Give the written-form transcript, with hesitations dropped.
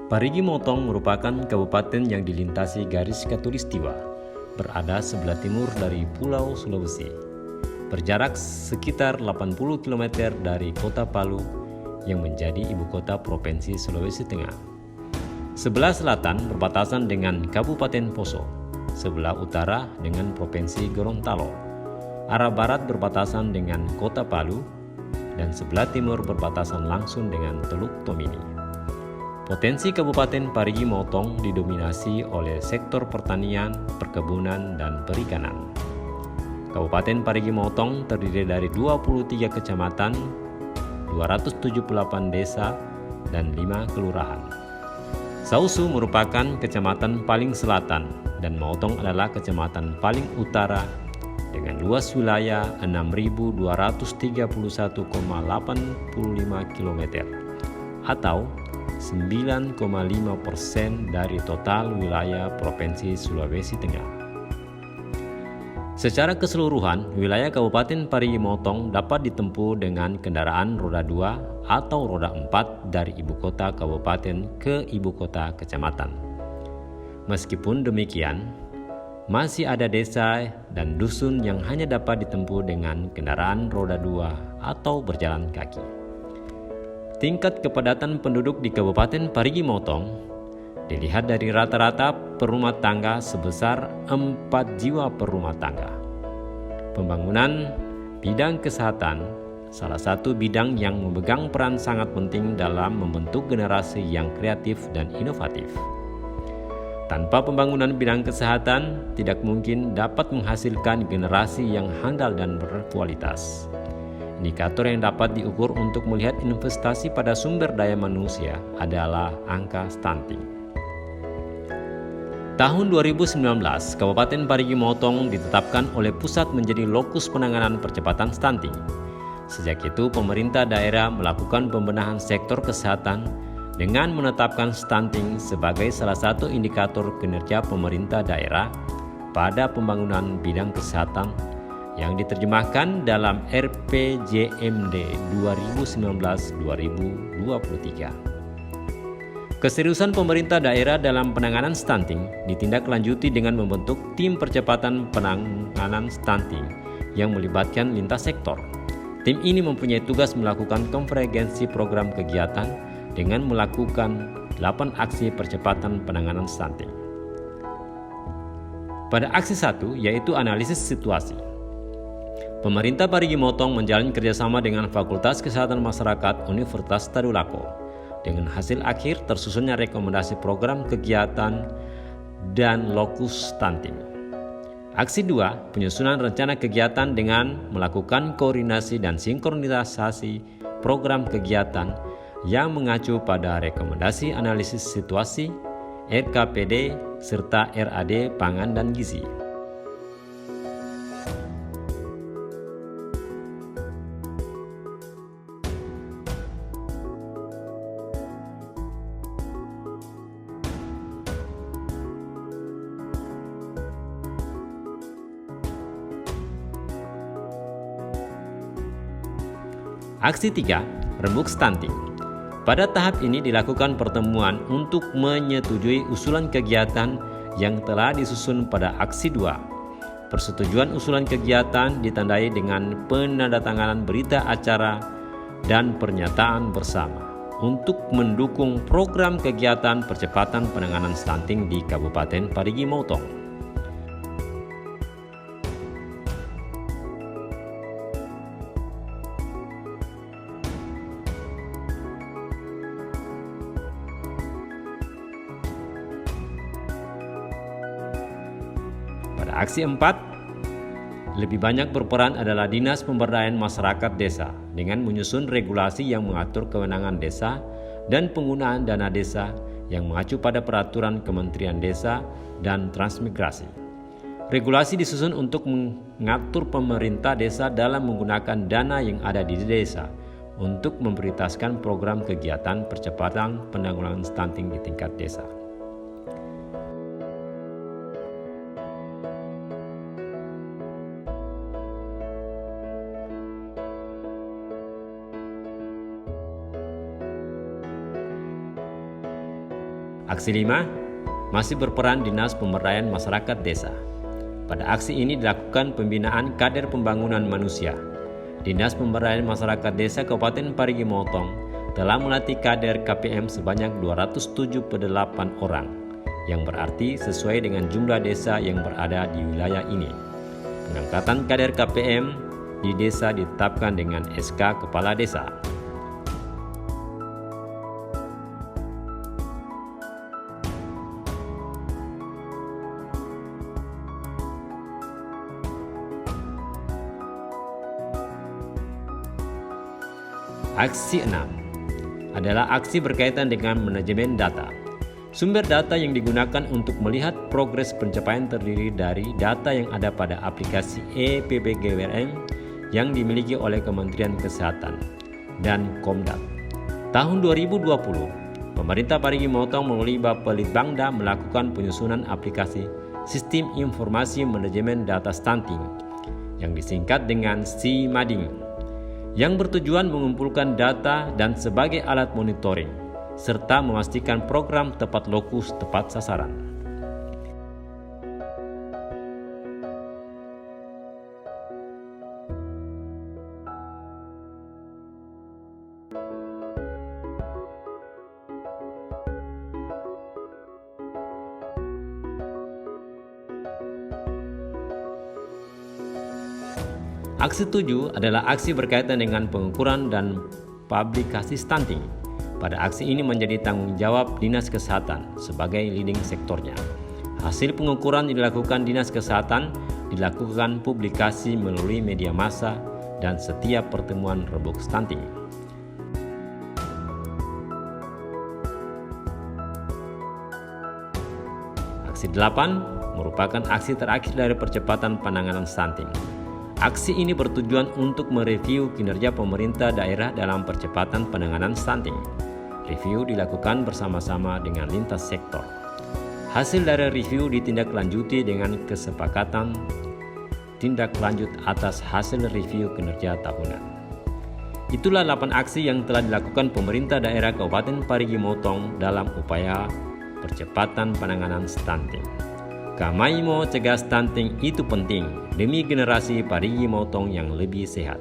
Parigi Motong merupakan kabupaten yang dilintasi garis khatulistiwa, berada sebelah timur dari Pulau Sulawesi, berjarak sekitar 80 km dari kota Palu yang menjadi ibu kota Provinsi Sulawesi Tengah. Sebelah selatan berbatasan dengan Kabupaten Poso, sebelah utara dengan Provinsi Gorontalo, arah barat berbatasan dengan kota Palu, dan sebelah timur berbatasan langsung dengan Teluk Tomini. Potensi Kabupaten Parigi Motong didominasi oleh sektor pertanian, perkebunan, dan perikanan. Kabupaten Parigi Motong terdiri dari 23 kecamatan, 278 desa, dan 5 kelurahan. Sausu merupakan kecamatan paling selatan dan Motong adalah kecamatan paling utara dengan luas wilayah 6.231,85 km atau 9,5% dari total wilayah Provinsi Sulawesi Tengah. Secara keseluruhan, wilayah Kabupaten Parigi Motong dapat ditempuh dengan kendaraan roda 2 atau roda 4 dari ibu kota kabupaten ke ibu kota kecamatan. Meskipun demikian, masih ada desa dan dusun yang hanya dapat ditempuh dengan kendaraan roda 2 atau berjalan kaki. Tingkat kepadatan penduduk di Kabupaten Parigi Motong dilihat dari rata-rata per rumah tangga sebesar 4 jiwa per rumah tangga. Pembangunan bidang kesehatan salah satu bidang yang memegang peran sangat penting dalam membentuk generasi yang kreatif dan inovatif. Tanpa pembangunan bidang kesehatan, tidak mungkin dapat menghasilkan generasi yang handal dan berkualitas. Indikator yang dapat diukur untuk melihat investasi pada sumber daya manusia adalah angka stunting. Tahun 2019, Kabupaten Parigi Motong ditetapkan oleh pusat menjadi lokus penanganan percepatan stunting. Sejak itu, pemerintah daerah melakukan pembenahan sektor kesehatan dengan menetapkan stunting sebagai salah satu indikator kinerja pemerintah daerah pada pembangunan bidang kesehatan yang diterjemahkan dalam RPJMD 2019-2023. Keseriusan pemerintah daerah dalam penanganan stunting ditindaklanjuti dengan membentuk tim percepatan penanganan stunting yang melibatkan lintas sektor. Tim ini mempunyai tugas melakukan konvergensi program kegiatan dengan melakukan 8 aksi percepatan penanganan stunting. Pada aksi 1 yaitu analisis situasi. Pemerintah Parigi Motong menjalin kerjasama dengan Fakultas Kesehatan Masyarakat Universitas Tadulako. Dengan hasil akhir tersusunnya rekomendasi program kegiatan dan lokus stunting. Aksi 2, penyusunan rencana kegiatan dengan melakukan koordinasi dan sinkronisasi program kegiatan yang mengacu pada rekomendasi analisis situasi, RKPD, serta RAD Pangan dan Gizi. Aksi 3, rembuk stunting. Pada tahap ini dilakukan pertemuan untuk menyetujui usulan kegiatan yang telah disusun pada aksi 2. Persetujuan usulan kegiatan ditandai dengan penandatanganan berita acara dan pernyataan bersama untuk mendukung program kegiatan percepatan penanganan stunting di Kabupaten Parigi Motong. Pada aksi 4, lebih banyak berperan adalah Dinas Pemberdayaan Masyarakat Desa dengan menyusun regulasi yang mengatur kewenangan desa dan penggunaan dana desa yang mengacu pada peraturan Kementerian Desa dan Transmigrasi. Regulasi disusun untuk mengatur pemerintah desa dalam menggunakan dana yang ada di desa untuk memprioritaskan program kegiatan percepatan penanggulangan stunting di tingkat desa. Aksi 5, masih berperan Dinas Pemberdayaan Masyarakat Desa. Pada aksi ini dilakukan pembinaan kader pembangunan manusia. Dinas Pemberdayaan Masyarakat Desa Kabupaten Parigi Motong telah melatih kader KPM sebanyak 278 orang, yang berarti sesuai dengan jumlah desa yang berada di wilayah ini. Pengangkatan kader KPM di desa ditetapkan dengan SK Kepala Desa. Aksi 6 adalah aksi berkaitan dengan manajemen data. Sumber data yang digunakan untuk melihat progres pencapaian terdiri dari data yang ada pada aplikasi EPPGWRM yang dimiliki oleh Kementerian Kesehatan dan Komdat. Tahun 2020, pemerintah Parigi Motong melalui Bapelitbangda melakukan penyusunan aplikasi Sistem Informasi Manajemen Data Stunting yang disingkat dengan SIMADIN, yang bertujuan mengumpulkan data dan sebagai alat monitoring, serta memastikan program tepat lokus tepat sasaran. Aksi 7 adalah aksi berkaitan dengan pengukuran dan publikasi stunting. Pada aksi ini menjadi tanggung jawab Dinas Kesehatan sebagai leading sektornya. Hasil pengukuran dilakukan Dinas Kesehatan, dilakukan publikasi melalui media massa dan setiap pertemuan rebuk stunting. Aksi 8 merupakan aksi terakhir dari percepatan penanganan stunting. Aksi ini bertujuan untuk mereview kinerja pemerintah daerah dalam percepatan penanganan stunting. Review dilakukan bersama-sama dengan lintas sektor. Hasil dari review ditindaklanjuti dengan kesepakatan tindak lanjut atas hasil review kinerja tahunan. Itulah 8 aksi yang telah dilakukan pemerintah daerah Kabupaten Parigi Motong dalam upaya percepatan penanganan stunting. Kami mau cegah stunting itu penting demi generasi Parigi Motong yang lebih sehat.